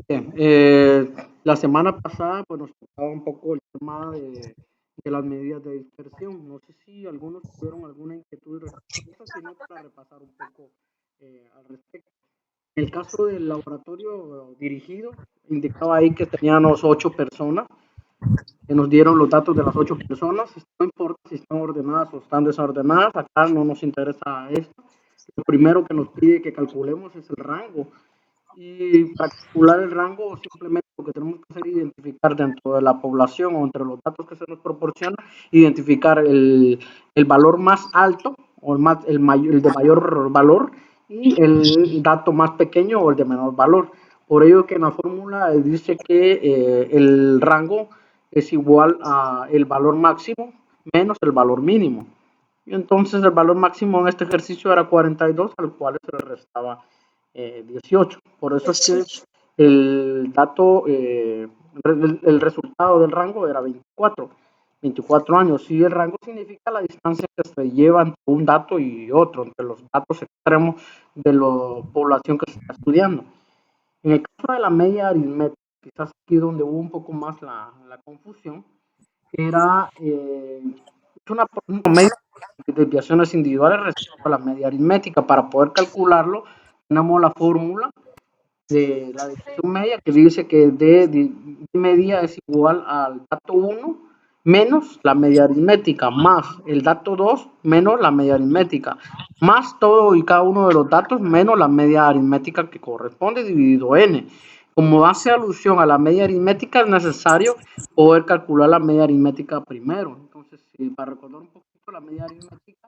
Bien, la semana pasada pues nos tocaba un poco el tema de las medidas de dispersión. No sé si algunos tuvieron alguna inquietud respecto a eso, sino para repasar un poco al respecto. En el caso del laboratorio dirigido, indicaba ahí que teníamos 8 personas, que nos dieron los datos de las 8 personas. No importa si están ordenadas o están desordenadas, acá no nos interesa esto. Lo primero que nos pide que calculemos es el rango. Y para calcular el rango, simplemente lo que tenemos que hacer es identificar dentro de la población o entre los datos que se nos proporciona, identificar el valor más alto o el de mayor valor y el dato más pequeño o el de menor valor. Por ello que en la fórmula dice que el rango es igual a el valor máximo menos el valor mínimo. Y entonces el valor máximo en este ejercicio era 42, al cual se le restaba 18. Por eso es que el dato, el resultado del rango era 24 años. Y el rango significa la distancia que se lleva entre un dato y otro, entre los datos extremos de la población que se está estudiando. En el caso de la media aritmética, quizás aquí donde hubo un poco más la confusión, era una media de desviaciones individuales respecto a la media aritmética. Para poder calcularlo, tenemos la fórmula de la desviación media que dice que d media es igual al dato 1 menos la media aritmética más el dato 2 menos la media aritmética más todo y cada uno de los datos menos la media aritmética que corresponde dividido n. Como hace alusión a la media aritmética, es necesario poder calcular la media aritmética primero. Entonces, para recordar un poquito, la media aritmética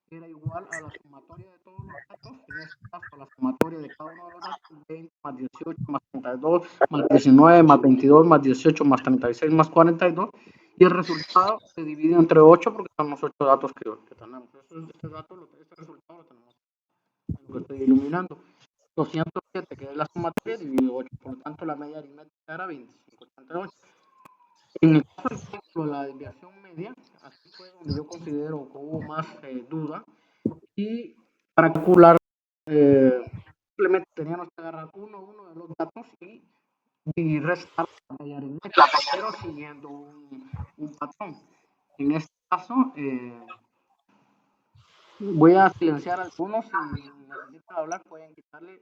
era igual a la sumatoria de todos los datos, en este caso la sumatoria de cada uno de los datos, 20 más 18 más 32 más 19 más 22 más 18 más 36 más 42, y el resultado se divide entre 8 porque son los 8 datos que tenemos. Este resultado lo tenemos, lo estoy iluminando. 207, que es la sumatoria, dividido 8, por lo tanto la media aritmética era 25,88. En el caso del cálculo de la desviación media, aquí fue donde yo considero que hubo más duda, y para calcular simplemente teníamos que agarrar uno de los datos y restar la media aritmética, pero siguiendo un patrón. En este caso, voy a silenciar a algunos. Si necesitan hablar, pueden quitarle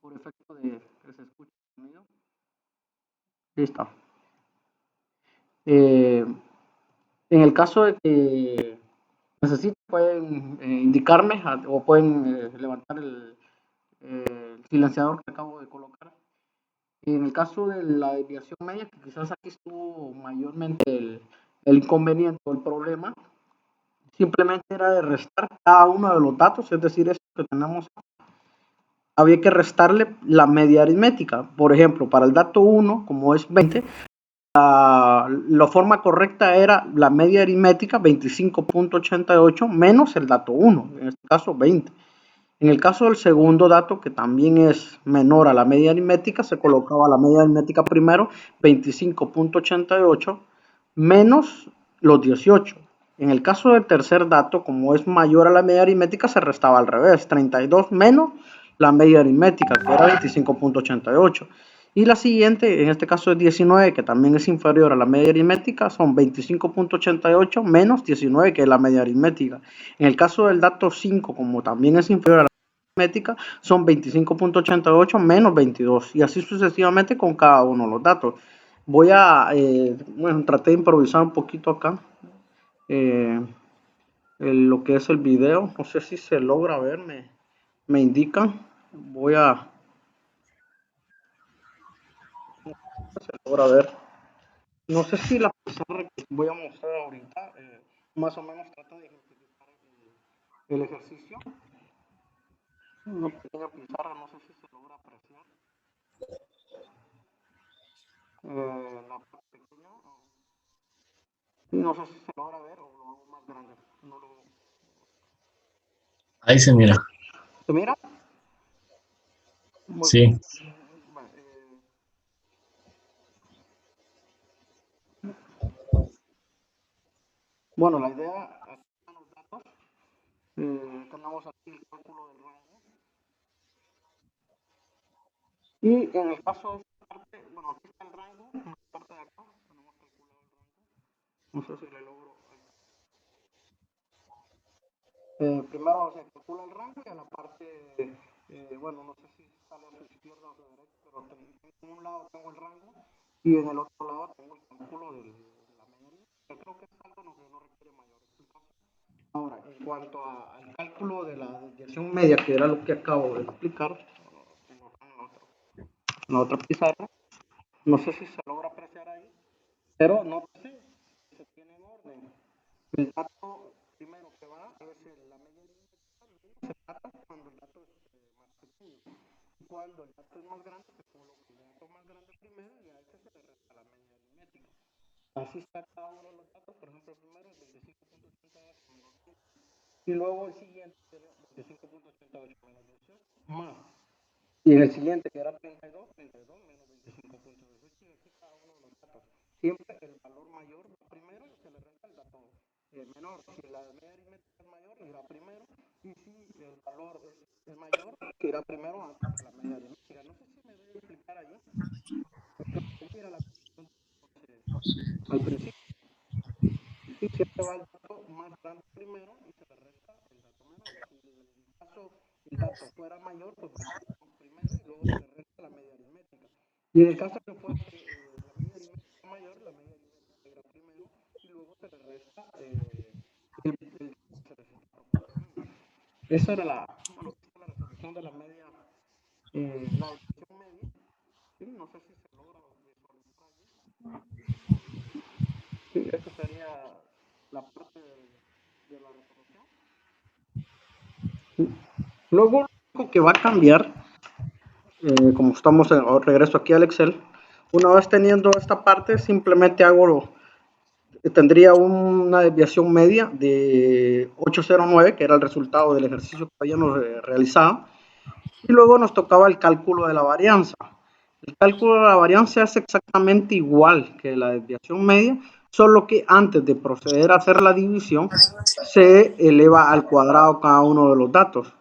por efecto de que se escuche el sonido. Listo. En el caso de que necesiten, pueden indicarme o pueden levantar el silenciador que acabo de colocar. En el caso de la desviación media, que quizás aquí estuvo mayormente el inconveniente o el problema, simplemente era de restar cada uno de los datos, es decir, esto que tenemos, había que restarle la media aritmética. Por ejemplo, para el dato 1, como es 20, la forma correcta era la media aritmética 25,88 menos el dato 1, en este caso 20. En el caso del segundo dato, que también es menor a la media aritmética, se colocaba la media aritmética primero, 25,88 menos los 18. En el caso del tercer dato, como es mayor a la media aritmética, se restaba al revés, 32 menos la media aritmética, que era 25,88. Y la siguiente, en este caso es 19, que también es inferior a la media aritmética, son 25,88 menos 19, que es la media aritmética. En el caso del dato 5, como también es inferior a la aritmética, son 25,88 menos 22, y así sucesivamente con cada uno de los datos. Voy a, bueno, traté de improvisar un poquito acá eh, lo que es el video. No sé si se logra ver, me indican. Voy a, se logra ver. No sé si la pizarra que voy a mostrar ahorita más o menos trata de ejemplificar el ejercicio. Una pequeña pizarra, no sé si se logra apreciar. La parte pequeña, no sé si se logra ver o lo hago más grande. No lo... Ahí se mira. ¿Se mira? Muy bien. Sí. Bueno, la idea, aquí están los datos. Tenemos aquí el cálculo del rango. Y en el caso de esta parte, bueno, aquí está el rango, en la parte de acá tenemos calculado el rango. No sé si le logro. Primero se calcula el rango y a la parte, bueno, no sé si sale a su izquierda o a su derecha, pero en un lado tengo el rango y en el otro lado tengo el cálculo de la media. Yo creo que es algo que no requiere mayor explicación. Ahora, en cuanto al cálculo de la desviación media, que era lo que acabo de explicar, en la otra pizarra, no sé si se logra apreciar ahí, pero no sé si se tiene en orden. El dato primero que va es la media aritmética, se trata cuando el dato es más pequeño. Cuando el dato es más grande, se coloca el dato más grande primero y a este se le resta la media aritmética. Así está cada uno de los datos, por ejemplo, el primero es 25.88 menos 15, y luego el siguiente sería 25.88 menos 18 más. Y en el siguiente, que era 32, 32 menos 25.18, y así cada uno de los datos. Siempre el valor mayor va primero y se le resta el dato menor. Si la media aritmética es mayor, irá primero. Y si el valor es mayor, que irá primero antes de la media aritmética. No sé si me debe explicar allí. Mira la al principio. Y siempre va el dato más grande primero y se le resta el dato menor. Si en el caso el dato fuera mayor, pues va primero y luego se le resta la media aritmética. Y en el caso que fuese la media aritmética mayor, la media aritmética irá primero y luego se le resta el se les está proporcionando. Esa era bueno, la resolución de la media, la desviación media. Sí, no sé si se logra visualizar allí. Sí, esa sería la parte de la resolución. Luego, lo único que va a cambiar, como estamos regreso aquí al Excel, una vez teniendo esta parte, simplemente tendría una desviación media de 809, que era el resultado del ejercicio que habíamos realizado, y luego nos tocaba el cálculo de la varianza. El cálculo de la varianza es exactamente igual que la desviación media, solo que antes de proceder a hacer la división, se eleva al cuadrado cada uno de los datos.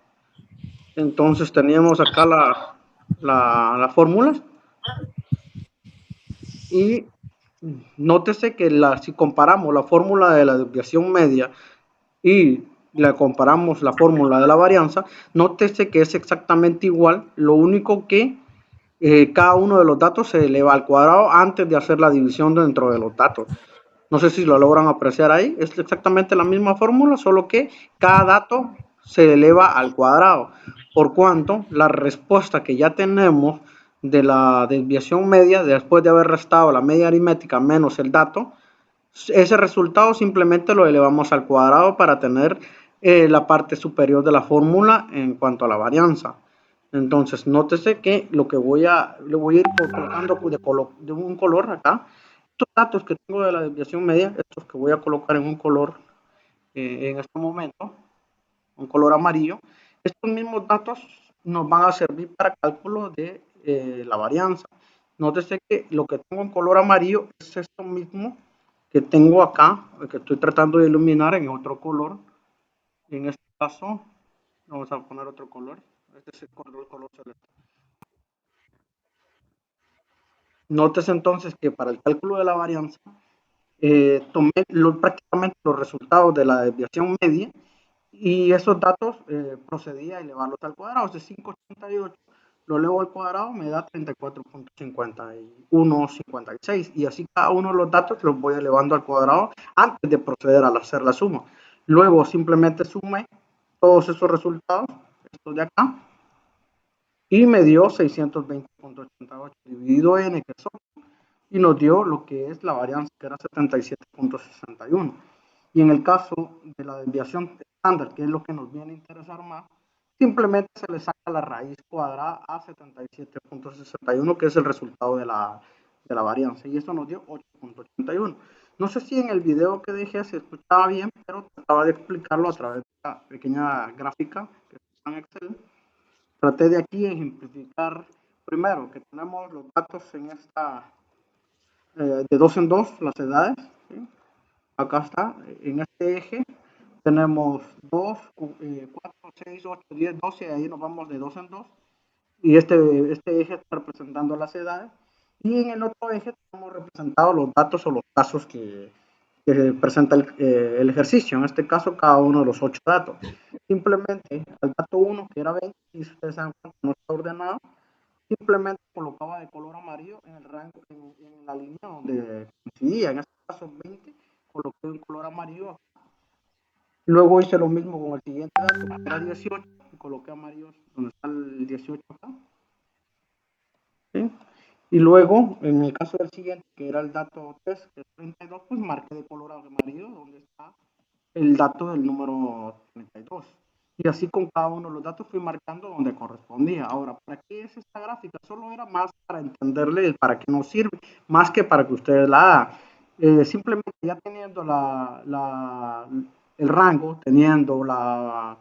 Entonces teníamos acá las fórmulas y nótese que si comparamos la fórmula de la desviación media y le comparamos la fórmula de la varianza, nótese que es exactamente igual, lo único que cada uno de los datos se eleva al cuadrado antes de hacer la división dentro de los datos. No sé si lo logran apreciar ahí, es exactamente la misma fórmula, solo que cada dato se eleva al cuadrado, por cuanto la respuesta que ya tenemos de la desviación media, después de haber restado la media aritmética menos el dato, ese resultado simplemente lo elevamos al cuadrado para tener la parte superior de la fórmula en cuanto a la varianza. Entonces, nótese que lo que le voy a ir colocando de un color acá. Estos datos que tengo de la desviación media, estos que voy a colocar en un color en este momento, un color amarillo, estos mismos datos nos van a servir para cálculo de la varianza. Nótese que lo que tengo en color amarillo es esto mismo que tengo acá, que estoy tratando de iluminar en otro color. En este caso, vamos a poner otro color. Este es el color celeste. Nótese entonces que para el cálculo de la varianza, tomé prácticamente los resultados de la desviación media y esos datos procedí a elevarlos al cuadrado. De 588 lo elevo al cuadrado, me da 34.5156 y así cada uno de los datos los voy elevando al cuadrado antes de proceder a hacer la suma. Luego simplemente sumé todos esos resultados, estos de acá, y me dio 620.88 dividido n, que son, y nos dio lo que es la varianza, que era 77.61. Y en el caso de la desviación estándar, que es lo que nos viene a interesar más, simplemente se le saca la raíz cuadrada a 77.61, que es el resultado de la varianza. Y eso nos dio 8.81. No sé si en el video que dejé se escuchaba bien, pero trataba de explicarlo a través de esta pequeña gráfica que está en Excel. Traté de aquí ejemplificar primero que tenemos los datos en esta de dos en dos, las edades. ¿Sí? Acá está, en este eje tenemos 2, 4, 6, 8, 10, 12, ahí nos vamos de 2 en 2. Y este eje está representando las edades. Y en el otro eje tenemos representados los datos o los casos que presenta el ejercicio. En este caso, cada uno de los 8 datos. Simplemente al dato 1, que era 20, y si ustedes se dan cuenta, no está ordenado, simplemente colocaba de color amarillo en el rango, en la línea donde coincidía. En este caso, 20, coloqué en color amarillo. Luego hice lo mismo con el siguiente dato, que era 18, y coloqué amarillo donde está el 18 acá. ¿Sí? Y luego, en el caso del siguiente, que era el dato 3, que es 32, pues marqué de color amarillo donde está el dato del número 32. Y así con cada uno de los datos fui marcando donde correspondía. Ahora, ¿para qué es esta gráfica? Solo era más para entenderle para qué nos sirve, más que para que ustedes la hagan. Simplemente ya teniendo el rango, teniendo la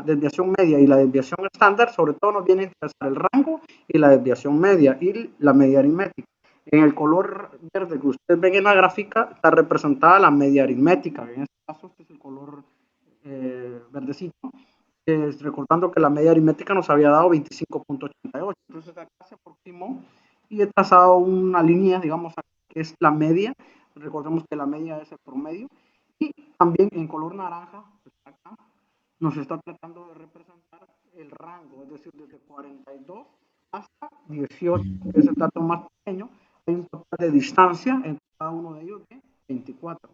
desviación media y la desviación estándar, sobre todo nos viene a interesar el rango y la desviación media y la media aritmética. En el color verde que ustedes ven en la gráfica está representada la media aritmética. En este caso, este es el color verdecito. Recordando que la media aritmética nos había dado 25.88. Entonces acá se aproximó y he trazado una línea, digamos, que es la media. Recordemos que la media es el promedio. Y también en color naranja, pues acá, nos está tratando de representar el rango, es decir, desde 42 hasta 18, que es el dato más pequeño. Hay un total de distancia entre cada uno de ellos de 24.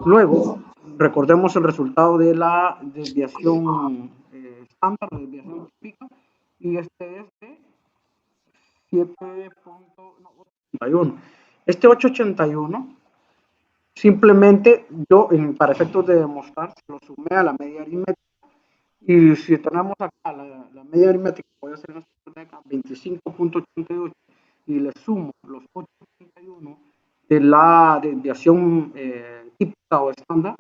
Luego, recordemos el resultado de la desviación estándar, la desviación típica, y este es de 7.81. Este 881, simplemente yo, para efectos de demostrar, se lo sumé a la media aritmética. Y si tenemos acá la media aritmética, voy a hacer una acá, 25.88, y le sumo los 8.81 de la desviación típica o estándar,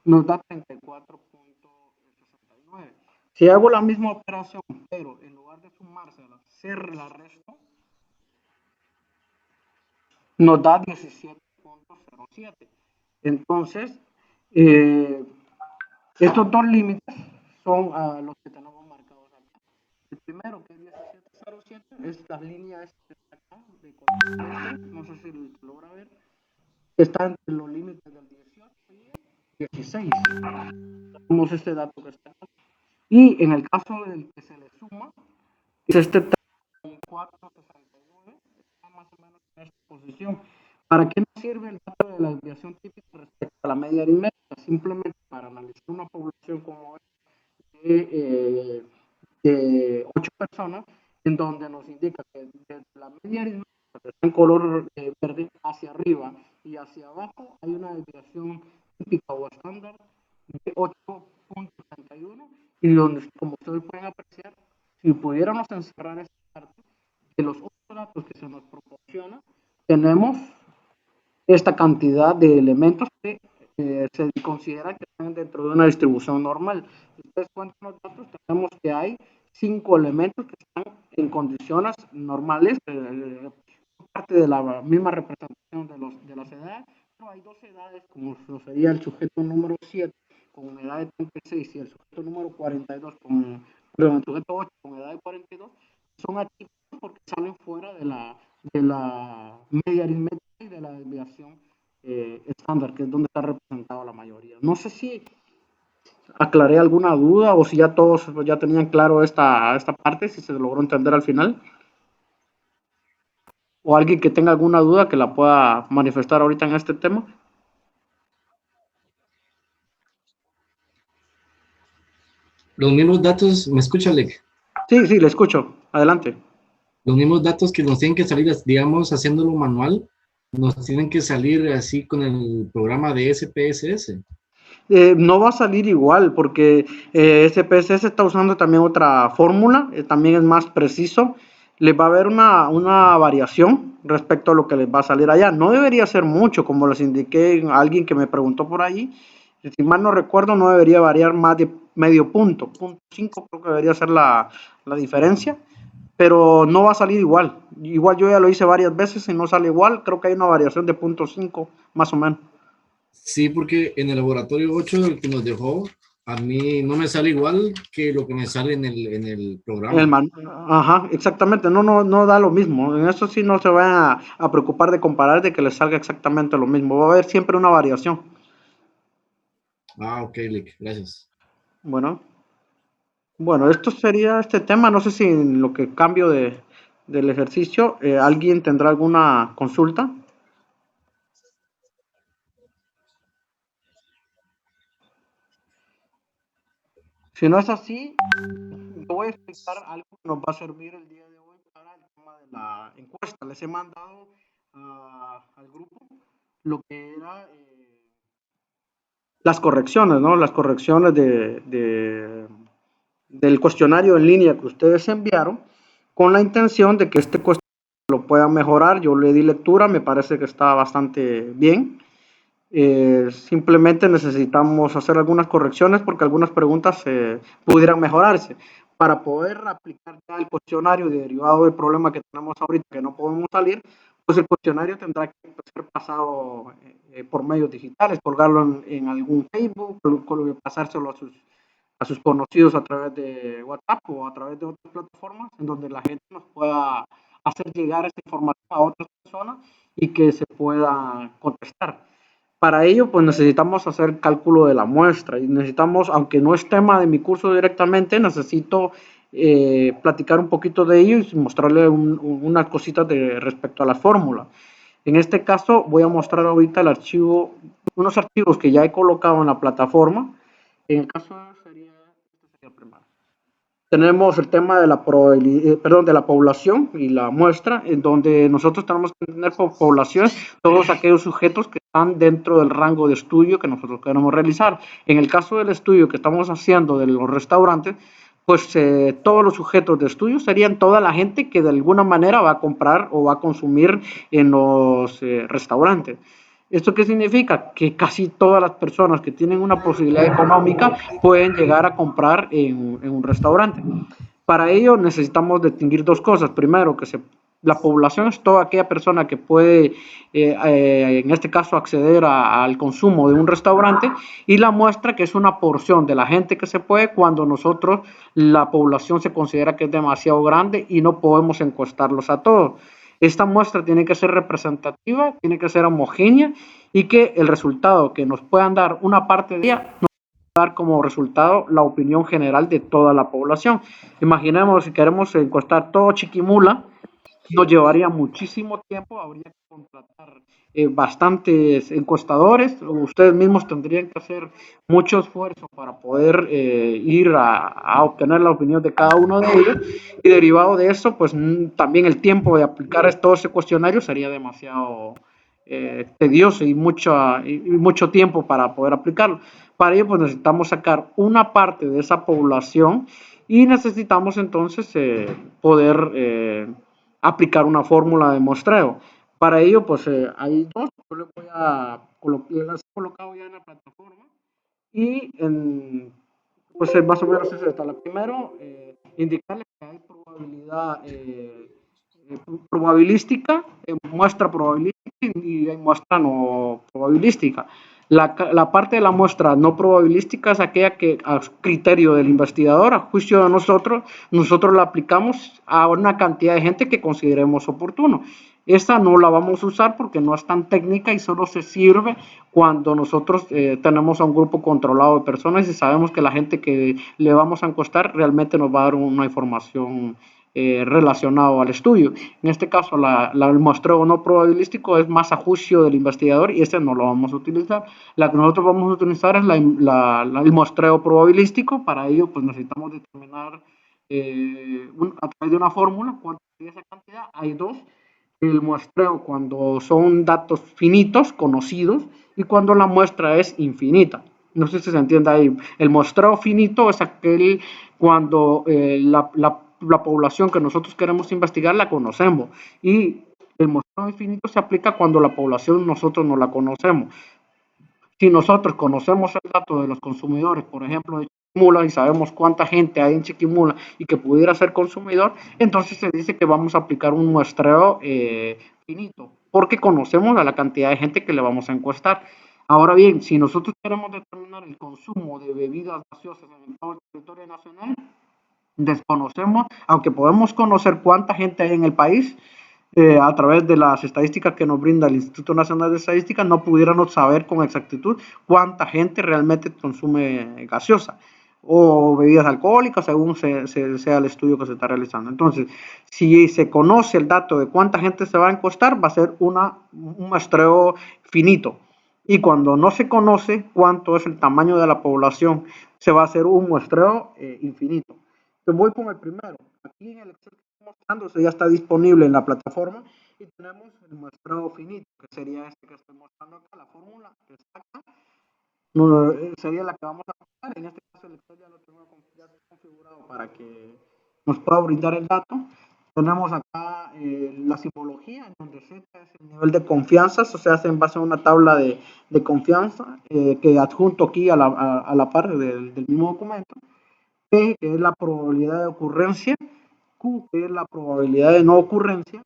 nos da 34.69. Si hago la misma operación, pero en lugar de sumársela, hacer la resto, nos da 17.07. Entonces, eh, estos dos límites son los que tenemos marcados acá. El primero, que es 17.07, es la línea esta acá, de color, no sé si lo logra ver, que está entre los límites del 18 y el 16. Tenemos este dato que está acá. Y en el caso del que se le suma, es este 4.69, está más o menos en esta posición. ¿Para qué nos sirve el dato de la desviación típica respecto a la media aritmética? Simplemente para analizar una población como de 8 personas, en donde nos indica que desde la media aritmética, que está en color verde, hacia arriba y hacia abajo hay una desviación típica o estándar de 8.31, y donde, como ustedes pueden apreciar, si pudiéramos encerrar esta parte de los otros datos que se nos proporcionan, tenemos esta cantidad de elementos que se considera que están dentro de una distribución normal. Si ustedes cuentan los datos, tenemos que hay 5 elementos que están en condiciones normales, parte de la misma representación de las edades, pero hay 2 edades, como sería el sujeto número 7 con edad de 36 y el sujeto número 42 perdón, el sujeto 8 con edad de 42, son atípicos porque salen fuera de la media aritmética y de la desviación estándar, que es donde está representado la mayoría. No sé si aclaré alguna duda o si ya todos ya tenían claro esta parte, si se logró entender al final. O alguien que tenga alguna duda que la pueda manifestar ahorita en este tema. Los mismos datos, ¿me escucha, Alec? Sí, sí, le escucho. Adelante. Los mismos datos que nos tienen que salir, digamos, haciéndolo manual, nos tienen que salir así con el programa de SPSS. No va a salir igual porque SPSS está usando también otra fórmula, también es más preciso. Les va a haber una variación respecto a lo que les va a salir allá. No debería ser mucho, como les indiqué a alguien que me preguntó por ahí. Si mal no recuerdo, no debería variar más de medio punto. Punto 5 creo que debería ser la diferencia, pero no va a salir igual. Igual yo ya lo hice varias veces y no sale igual. Creo que hay una variación de punto 5 más o menos. Sí, porque en el laboratorio 8, el que nos dejó, A mí no me sale igual que lo que me sale en el El programa. man- Ajá, exactamente, no da lo mismo. En eso sí no se van a preocupar de comparar de que les salga exactamente lo mismo. Va a haber siempre una variación. Ah, ok, Lick, gracias. Bueno, bueno, esto sería este tema. No sé si en lo que cambio del ejercicio, alguien tendrá alguna consulta. Si no es así, yo voy a explicar algo que nos va a servir el día de hoy para el tema de la encuesta. Les he mandado al grupo lo que era las correcciones, ¿no? Las correcciones del cuestionario en línea que ustedes enviaron con la intención de que este cuestionario lo puedan mejorar. Yo le di lectura, me parece que está bastante bien. Simplemente necesitamos hacer algunas correcciones porque algunas preguntas pudieran mejorarse. Para poder aplicar ya el cuestionario derivado del problema que tenemos ahorita, que no podemos salir, pues el cuestionario tendrá que ser pasado por medios digitales, colgarlo en algún Facebook, pasárselo a sus conocidos a través de WhatsApp o a través de otras plataformas en donde la gente nos pueda hacer llegar esta información a otras personas y que se pueda contestar. Para ello, pues necesitamos hacer cálculo de la muestra y necesitamos, aunque no es tema de mi curso directamente, necesito platicar un poquito de ello y mostrarle unas cositas respecto a la fórmula. En este caso, voy a mostrar ahorita el archivo, unos archivos que ya he colocado en la plataforma. En el caso sería, este sería el primero. Tenemos el tema de la de la población y la muestra, en donde nosotros tenemos que tener por población todos aquellos sujetos que están dentro del rango de estudio que nosotros queremos realizar. En el caso del estudio que estamos haciendo de los restaurantes, pues todos los sujetos de estudio serían toda la gente que de alguna manera va a comprar o va a consumir en los restaurantes. ¿Esto qué significa? Que casi todas las personas que tienen una posibilidad económica pueden llegar a comprar en un restaurante. Para ello necesitamos distinguir dos cosas. Primero, la población es toda aquella persona que puede, en este caso, acceder al consumo de un restaurante, y la muestra, que es una porción de la gente que se puede cuando nosotros, la población se considera que es demasiado grande y no podemos encuestarlos a todos. Esta muestra tiene que ser representativa, tiene que ser homogénea y que el resultado que nos puedan dar una parte de ella nos dar como resultado la opinión general de toda la población. Imaginemos si queremos encuestar todo Chiquimula, nos llevaría muchísimo tiempo, habría que contratar bastantes encuestadores, ustedes mismos tendrían que hacer mucho esfuerzo para poder ir a obtener la opinión de cada uno de ellos, y derivado de eso, pues también el tiempo de aplicar todo ese cuestionario sería demasiado tedioso y mucho tiempo para poder aplicarlo. Para ello, pues necesitamos sacar una parte de esa población y necesitamos entonces poder aplicar una fórmula de muestreo. Para ello, pues hay dos, yo les voy a las he colocado ya en la plataforma y pues más o menos es esta. La primero, indicarles que hay probabilidad probabilística, muestra probabilística y hay muestra no probabilística. La parte de la muestra no probabilística es aquella que a criterio del investigador, a juicio de nosotros la aplicamos a una cantidad de gente que consideremos oportuno. Esta no la vamos a usar porque no es tan técnica y solo se sirve cuando nosotros tenemos a un grupo controlado de personas y sabemos que la gente que le vamos a encuestar realmente nos va a dar una información relacionado al estudio. En este caso, el muestreo no probabilístico es más a juicio del investigador y este no lo vamos a utilizar. La que nosotros vamos a utilizar es el muestreo probabilístico. Para ello, pues necesitamos determinar a través de una fórmula cuánto es esa cantidad. Hay dos. El muestreo cuando son datos finitos, conocidos, y cuando la muestra es infinita. No sé si se entiende ahí. El muestreo finito es aquel cuando la población que nosotros queremos investigar la conocemos, y el muestreo infinito se aplica cuando la población nosotros no la conocemos. Si nosotros conocemos el dato de los consumidores, por ejemplo, de Chiquimula, y sabemos cuánta gente hay en Chiquimula y que pudiera ser consumidor, entonces se dice que vamos a aplicar un muestreo finito, porque conocemos a la cantidad de gente que le vamos a encuestar. Ahora bien, si nosotros queremos determinar el consumo de bebidas gaseosas en todo el territorio nacional, desconocemos, aunque podemos conocer cuánta gente hay en el país, a través de las estadísticas que nos brinda el Instituto Nacional de Estadística, no pudiéramos saber con exactitud cuánta gente realmente consume gaseosa o bebidas alcohólicas, según sea el estudio que se está realizando. Entonces, si se conoce el dato de cuánta gente se va a encostar, va a ser un muestreo finito. Y cuando no se conoce cuánto es el tamaño de la población, se va a hacer un muestreo infinito. Entonces voy con el primero. Aquí en el Excel que estoy mostrando, eso ya está disponible en la plataforma y tenemos el muestreo finito, que sería este que estoy mostrando acá, la fórmula que está acá, sería la que vamos a aplicar. En este caso el Excel ya lo tengo ya configurado para que nos pueda brindar el dato. Tenemos acá la simbología, en donde Z es el nivel de confianza, eso se hace en base a una tabla de confianza que adjunto aquí a la par del mismo documento. P, que es la probabilidad de ocurrencia, Q, que es la probabilidad de no ocurrencia,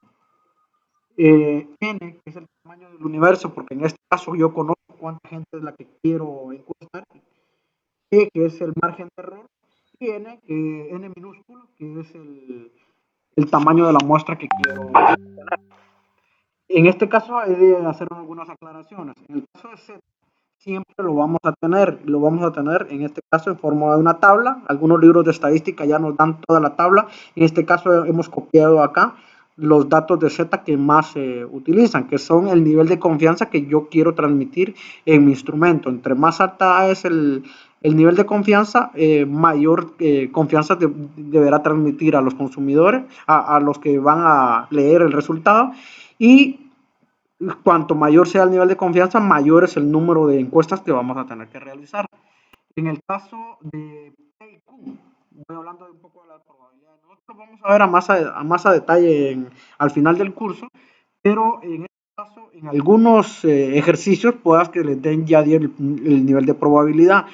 N, que es el tamaño del universo, porque en este caso yo conozco cuánta gente es la que quiero encuestar, E, que es el margen de error, y N, N minúsculo, que es el tamaño de la muestra que quiero tener. En este caso hay de hacer algunas aclaraciones. En el caso de Z, siempre lo vamos a tener en este caso en forma de una tabla. Algunos libros de estadística ya nos dan toda la tabla. En este caso hemos copiado acá los datos de Z que más se utilizan, que son el nivel de confianza que yo quiero transmitir en mi instrumento. Entre más alta es el nivel de confianza, mayor confianza deberá transmitir a los consumidores, a los que van a leer el resultado, y cuanto mayor sea el nivel de confianza, mayor es el número de encuestas que vamos a tener que realizar. En el caso de PQ, voy hablando de un poco de las probabilidades. Nosotros vamos a ver a más a detalle al final del curso, pero en este caso, en algunos ejercicios, puedas que les den ya el nivel de probabilidad.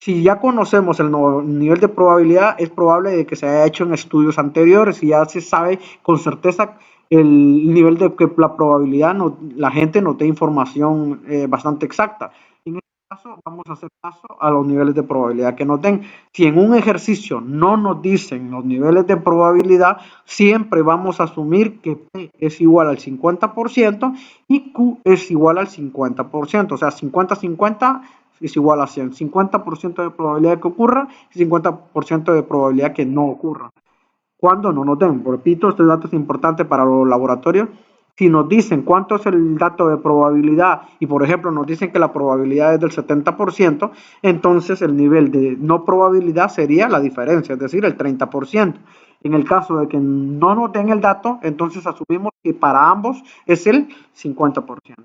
Si ya conocemos el nivel de probabilidad, es probable de que se haya hecho en estudios anteriores y ya se sabe con certeza el nivel de que la probabilidad, la gente nos dé información bastante exacta. En este caso, vamos a hacer caso a los niveles de probabilidad que nos den. Si en un ejercicio no nos dicen los niveles de probabilidad, siempre vamos a asumir que P es igual al 50% y Q es igual al 50%. O sea, 50-50 es igual a 100. 50% de probabilidad de que ocurra y 50% de probabilidad que no ocurra. Cuando no nos den, repito, este dato es importante para los laboratorios. Si nos dicen cuánto es el dato de probabilidad y, por ejemplo, nos dicen que la probabilidad es del 70%, entonces el nivel de no probabilidad sería la diferencia, es decir, el 30%. En el caso de que no nos den el dato, entonces asumimos que para ambos es el 50%.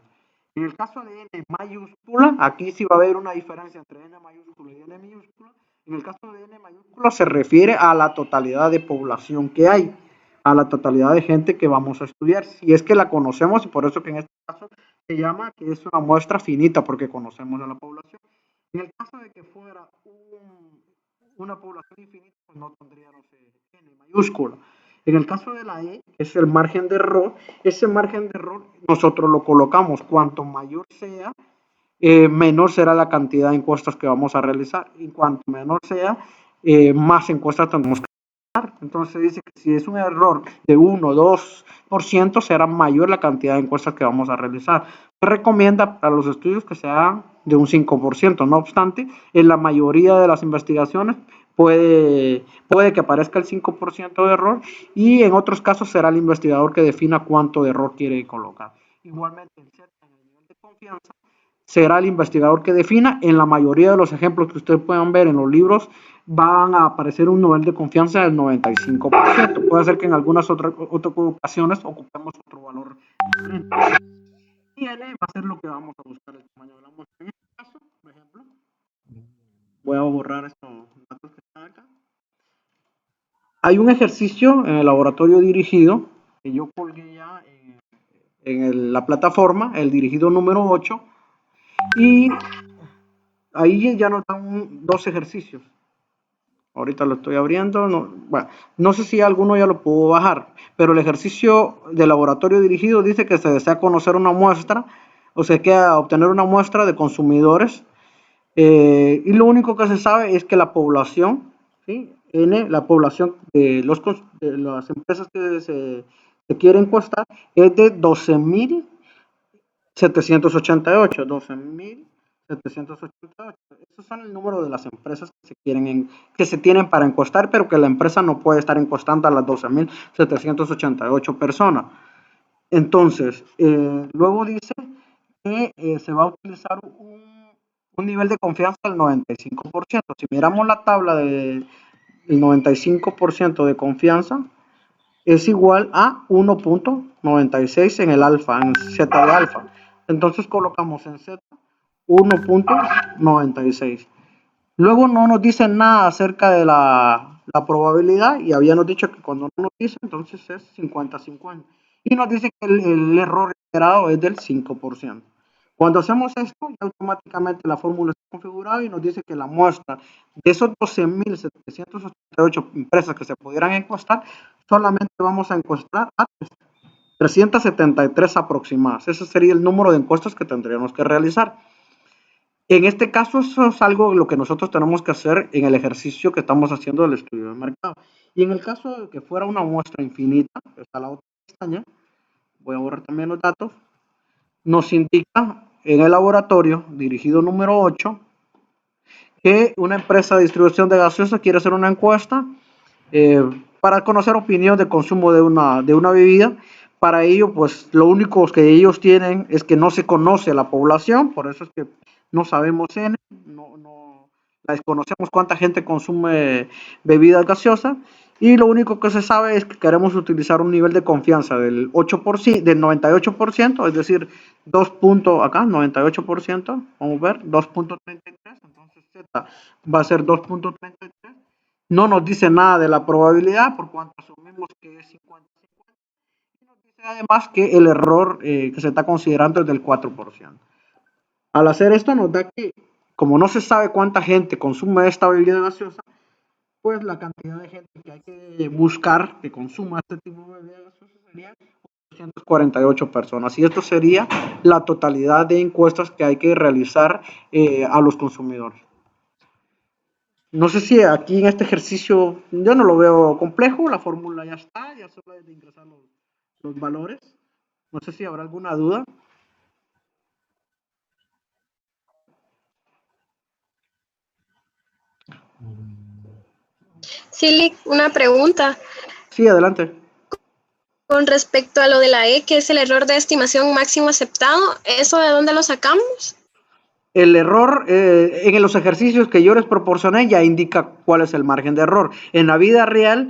En el caso de n mayúscula, aquí sí va a haber una diferencia entre n mayúscula y n minúscula. En el caso de n mayúscula se refiere a la totalidad de población que hay, a la totalidad de gente que vamos a estudiar, si es que la conocemos, y por eso que en este caso se llama que es una muestra finita, porque conocemos a la población. En el caso de que fuera una población infinita, pues no tendríamos n mayúscula. En el caso de la E, es el margen de error. Ese margen de error nosotros lo colocamos cuanto mayor sea, menor será la cantidad de encuestas que vamos a realizar. Y cuanto menor sea, más encuestas tendremos que realizar. Entonces dice que si es un error de 1 o 2%, será mayor la cantidad de encuestas que vamos a realizar. Se recomienda para los estudios que sean de un 5%. No obstante, en la mayoría de las investigaciones puede que aparezca el 5% de error, y en otros casos será el investigador que defina cuánto de error quiere colocar. Igualmente, en el nivel de confianza, será el investigador que defina. En la mayoría de los ejemplos que ustedes puedan ver en los libros van a aparecer un nivel de confianza del 95%. Puede ser que en algunas otras ocasiones ocupemos otro valor diferente. Y N va a ser lo que vamos a buscar, el tamaño de la muestra. En este caso, por ejemplo, voy a borrar estos datos que están acá. Hay un ejercicio en el laboratorio dirigido que yo colgué ya en la plataforma, el dirigido número 8, y ahí ya nos dan dos ejercicios. Ahorita lo estoy abriendo. No sé si alguno ya lo puedo bajar, pero el ejercicio de laboratorio dirigido dice que se desea conocer una muestra O sea, hay que obtener una muestra de consumidores y lo único que se sabe es que la población, ¿sí? La población de, de las empresas que se quieren encuestar es de 12.788, 12.788. Esos son el número de las empresas que que se tienen para encuestar, pero que la empresa no puede estar encuestando a las 12.788 personas. Entonces, luego dice que se va a utilizar un nivel de confianza del 95%. Si miramos la tabla del 95% de confianza, es igual a 1.96 en el alfa, en Z de alfa. Entonces colocamos en Z 1.96. Luego no nos dice nada acerca de la probabilidad y habíamos dicho que cuando no nos dice, entonces es 50-50. Y nos dice que el error esperado es del 5%. Cuando hacemos esto, ya automáticamente la fórmula está configurada y nos dice que la muestra de esos 12.788 empresas que se pudieran encuestar, solamente vamos a encuestar a 373 aproximadas. Ese sería el número de encuestas que tendríamos que realizar. En este caso, eso es algo lo que nosotros tenemos que hacer en el ejercicio que estamos haciendo del estudio de mercado. Y en el caso de que fuera una muestra infinita, está la otra pestaña, voy a borrar también los datos, nos indica en el laboratorio, dirigido número 8, que una empresa de distribución de gaseosas quiere hacer una encuesta para conocer opinión de consumo de una bebida. Para ello, pues lo único que ellos tienen es que no se conoce a la población, por eso es que no sabemos no la desconocemos cuánta gente consume bebidas gaseosas, y lo único que se sabe es que queremos utilizar un nivel de confianza del 8%, del 98%, es decir, 2 puntos acá, 98%, vamos a ver, 2.33, entonces Z va a ser 2.33. No nos dice nada de la probabilidad, por cuanto asumimos que es 50-50. Y nos dice además que el error que se está considerando es del 4%. Al hacer esto nos da que, como no se sabe cuánta gente consume esta bebida gaseosa, pues la cantidad de gente que hay que buscar que consuma este tipo de bebida gaseosa sería 848 personas. Y esto sería la totalidad de encuestas que hay que realizar a los consumidores. No sé si aquí en este ejercicio yo no lo veo complejo, la fórmula ya está, ya solo hay de ingresar los valores. No sé si habrá alguna duda. Sí, una pregunta Sí, adelante. con respecto a lo de la E, que es el error de estimación máximo aceptado. ¿Eso de dónde lo sacamos? El error en los ejercicios que yo les proporcioné ya indica cuál es el margen de error. En la vida real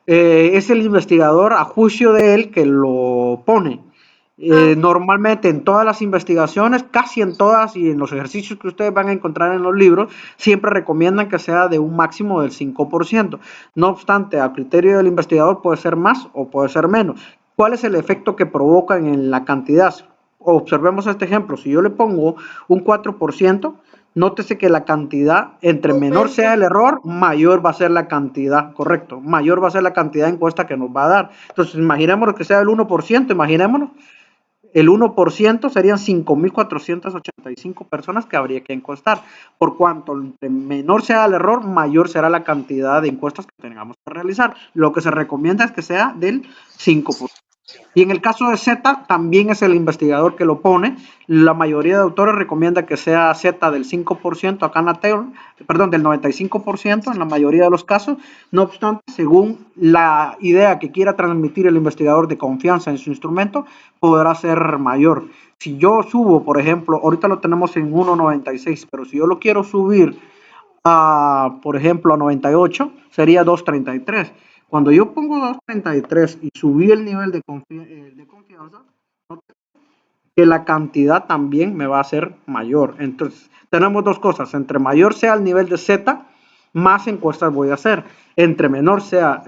es el investigador a juicio de él que lo pone. Normalmente en todas las investigaciones, casi en todas y en los ejercicios que ustedes van a encontrar en los libros, siempre recomiendan que sea de un máximo del 5%. No obstante, a criterio del investigador puede ser más o puede ser menos. ¿Cuál es el efecto que provocan en la cantidad? Observemos este ejemplo. Si yo le pongo un 4%, nótese que la cantidad, entre menor sea el error, mayor va a ser la cantidad, correcto, mayor va a ser la cantidad de encuesta que nos va a dar. Entonces, imaginémonos que sea el 1%, imaginémonos, el 1% serían 5.485 personas que habría que encuestar. Por cuanto menor sea el error, mayor será la cantidad de encuestas que tengamos que realizar. Lo que se recomienda es que sea del 5%. Y en el caso de Z, también es el investigador que lo pone. La mayoría de autores recomienda que sea Z del 5%, acá en la teoría, perdón, del 95% en la mayoría de los casos. No obstante, según la idea que quiera transmitir el investigador de confianza en su instrumento, podrá ser mayor. Si yo subo, por ejemplo, ahorita lo tenemos en 1.96, pero si yo lo quiero subir por ejemplo, a 98, sería 233. Cuando yo pongo 233 y subí el nivel de confianza, que la cantidad también me va a ser mayor. Entonces, tenemos dos cosas. Entre mayor sea el nivel de Z, más encuestas voy a hacer. Entre menor sea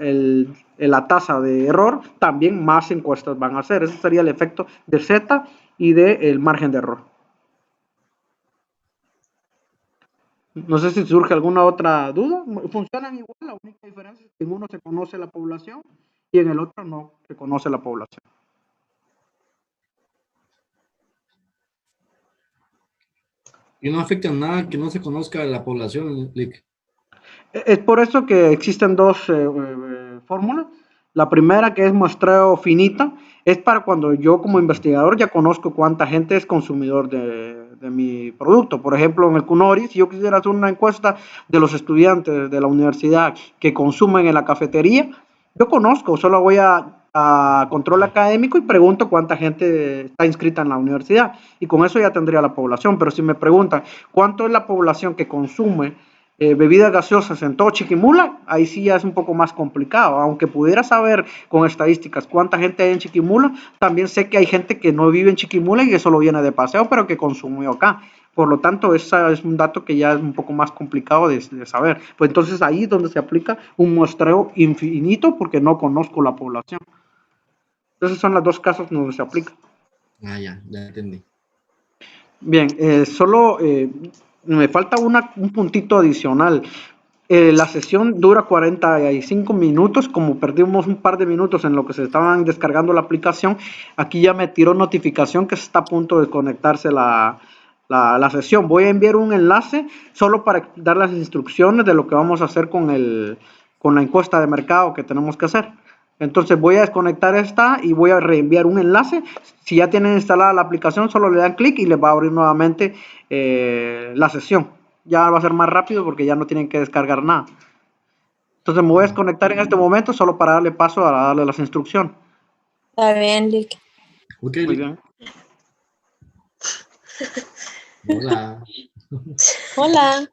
la tasa de error, también más encuestas van a hacer. Ese sería el efecto de Z y del margen de error. No sé si surge alguna otra duda. Funcionan igual, la única diferencia es que en uno se conoce la población y en el otro no se conoce la población. Y no afecta en nada que no se conozca la población, Lick. Es por eso que existen dos fórmulas. La primera, que es muestreo finita, es para cuando yo como investigador ya conozco cuánta gente es consumidor de mi producto. Por ejemplo, en el CUNORI, si yo quisiera hacer una encuesta de los estudiantes de la universidad que consumen en la cafetería, yo conozco, solo voy a control académico y pregunto cuánta gente está inscrita en la universidad. Y con eso ya tendría la población. Pero si me preguntan cuánto es la población que consume bebidas gaseosas en todo Chiquimula, ahí sí ya es un poco más complicado. Aunque pudiera saber con estadísticas cuánta gente hay en Chiquimula, también sé que hay gente que no vive en Chiquimula y que solo viene de paseo, pero que consumió acá. Por lo tanto, ese es un dato que ya es un poco más complicado de saber. Pues entonces ahí es donde se aplica un muestreo infinito porque no conozco la población. Esos son los dos casos donde se aplica. Ah, ya entendí. Bien, solo me falta un puntito adicional. La sesión dura 45 minutos, como perdimos un par de minutos en lo que se estaban descargando la aplicación, aquí ya me tiró notificación que se está a punto de conectarse la sesión. Voy a enviar un enlace solo para dar las instrucciones de lo que vamos a hacer con la encuesta de mercado que tenemos que hacer. Entonces voy a desconectar esta y voy a reenviar un enlace. Si ya tienen instalada la aplicación, solo le dan clic y les va a abrir nuevamente la sesión. Ya va a ser más rápido porque ya no tienen que descargar nada. Entonces me voy a desconectar en este momento solo para darle paso a darle las instrucciones. Está bien, Lick. Ok, Muy Lick. bien. Hola. Hola.